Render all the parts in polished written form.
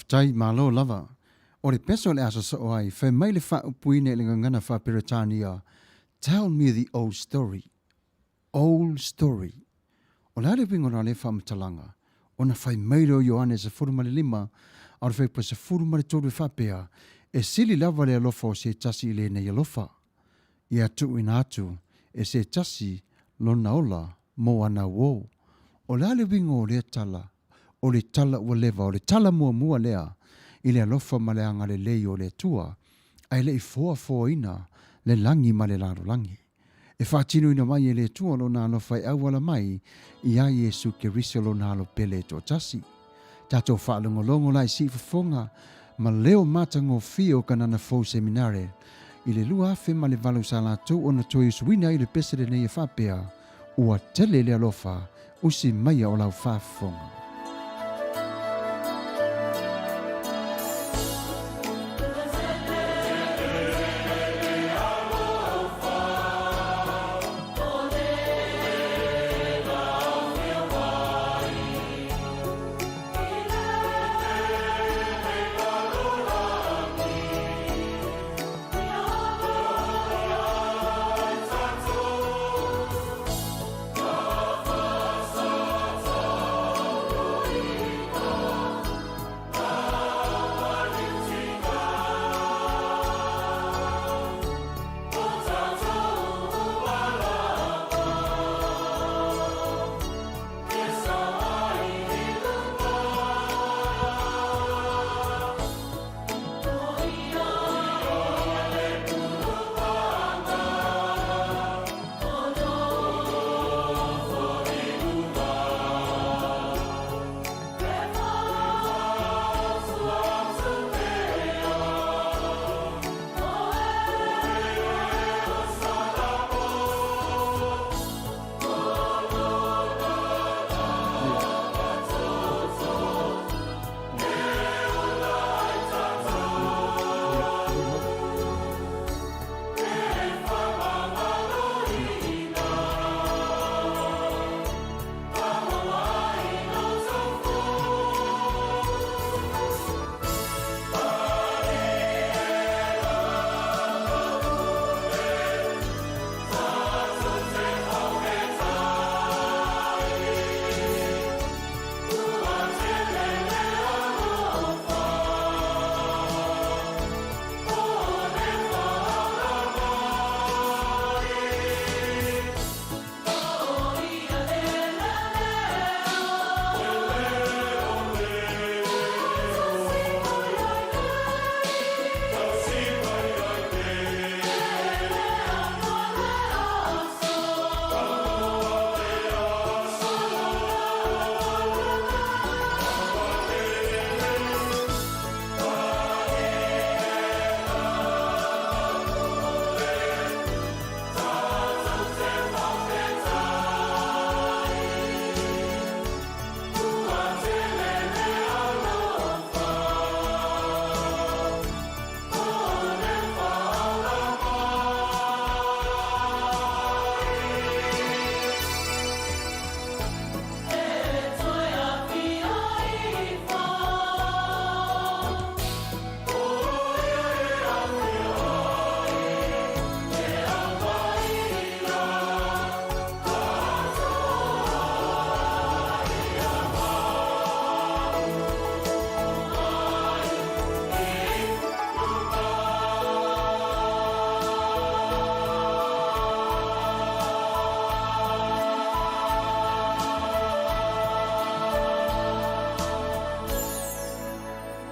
faftai malo lava. O le peso le aso so ai, fe mai le fa upuine le ngana fa Piritania. Tell me the old story. Old story. O la le pingo na le fa mtalanga. O na fai mairo Ioane se furuma le lima, au fai pa se furuma le toru fa pea, e sili lava le alofa o se tasi le ne alofa. Ia tu ina atu, e se tasi lona ola mo ana wo. O la le pingo o le tala, o le tala ua leva, o le tala mua lea, i le alofa ma le anga le lei o le tua, ai le i foa ina, le langi ma le laro langi. E whaatino ina mai e le tua lo nā alofa e awala mai, i a Yesu ke risi lo nā alo pele to tasi. Tatou whaalongolongo lai si fafonga, ma leo matango fio kanana fau seminare, i le lua afe ma le valu sa la tau ona toi suina i le pese le nei whapea, ua tele le alofa, usi mai o lau whafonga.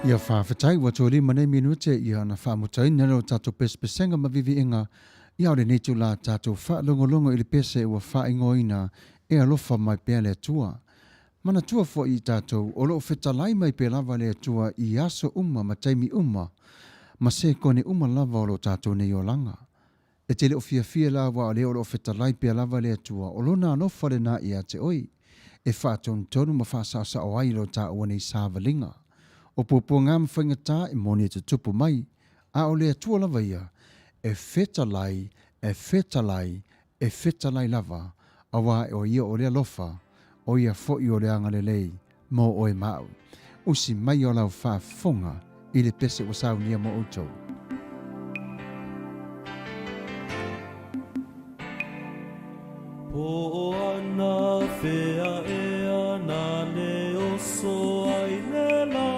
Ia whawhatai wa tō lima nei minute ia na whamutai nero tatou pespesenga ma Vivi'inga ia ore neitu la tatou whaalongolongo i le pese ua whaingoina e alofa mai pēr le atua. Manatua fo i tatou o loo whetalai mai pēr lava le atua i aso ma taimi ma se kone lava o lo tatou nei o langa. E te leo fia la wa leo loo whetalai pēr lava le atua o lona alofa le na ia te oi e whaatonu tonu ma whaasasa o ai lo ta o nei sāvalinga. O popo ngam whaingata e moni te tupu mai, a o lea tua lava ia, e whetalai lava, a wā o ia o lea lofa, o ia fo i o lea ngalelei, mo o e mau. usi mai o lau whaafonga i le pese o saunia mo outou. Po ana fea e ana le oso ai le la,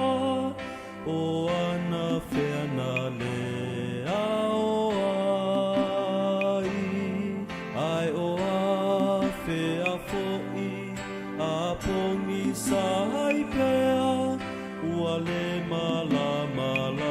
o ana fea na le ao ai o a fea fo'i a pongi sa ai pea, ua le mala mamai.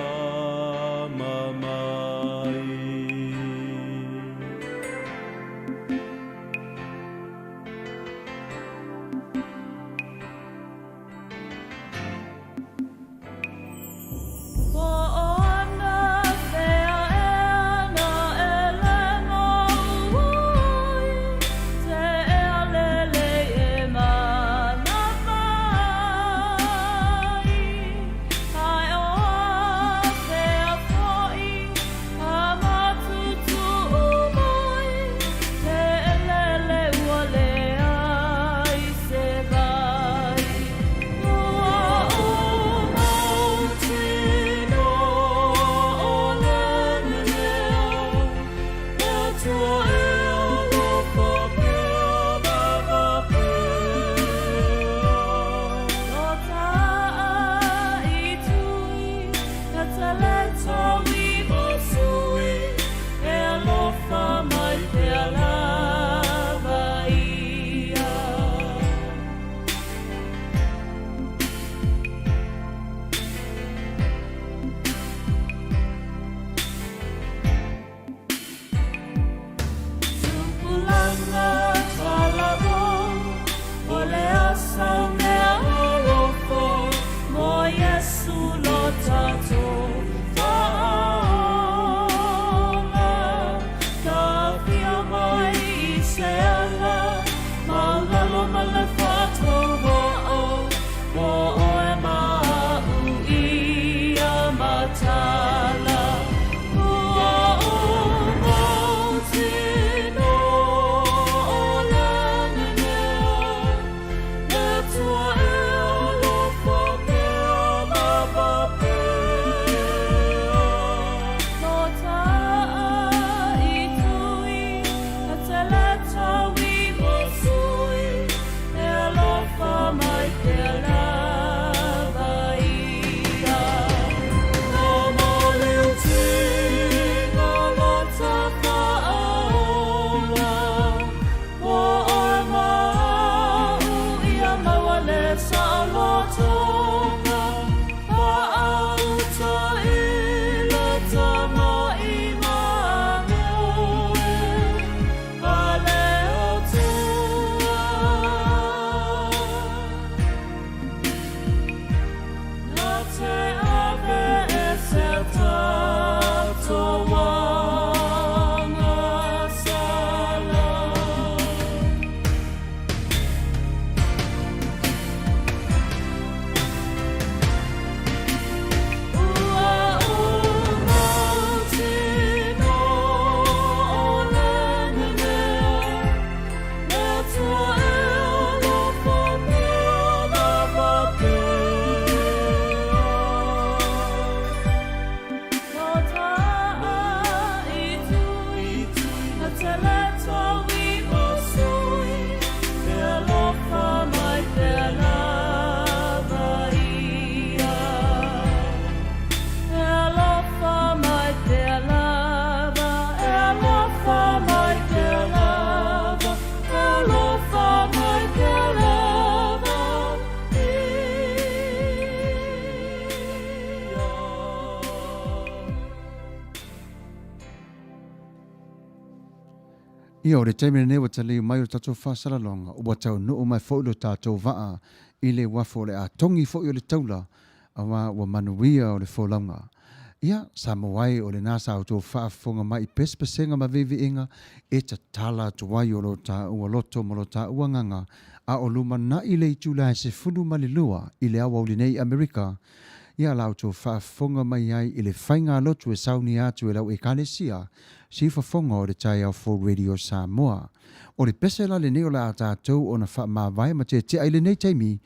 Ia o le taimene ne wata leo mai o tatou whasara longa o watau no o mai fo ilo tatou waa i le wafo le a tongi fo i o le taula awa wa Manuia o le folaunga. Ia sa mawai o le nasa au tō whaafonga mai i pespesenga ma Vivi'i inga e ta tala tuwai o lo ta ua loto mo lo ta ua nganga a o luma na i le itula se funu malilua i le awa uli nei Amerika. Ia lau tō whaafonga mai ai i le whainga lotu e sauni atu e lau e kanesia si whafonga o le tai au Full Radio Samoa. O le pese la le neo la a tātou o na wha mawai ma te ai le nei taimi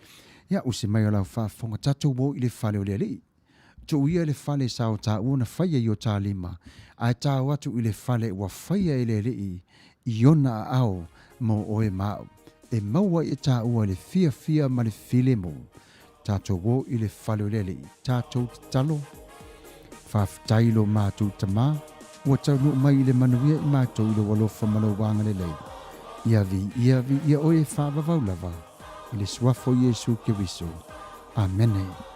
Ya usi mai o lau whaafonga tatou wo i le whale o le li. Tu ia le whale sao ta uona whaia i o tā lima. Ai tā watu i le whale wa whaia i le li i ona a ao mo oe mao. E maua i tā ua le fia ma le file mo. Tatou wo i le whale o le li. Tatou talo. Whaftailo mātou tamā. Ua tau no mai i le manuia i mātou i le walofa malo wanga le lei. Ia vi, ia oe whaavavau lava. I le suafo Yesu Kiriso. Amen.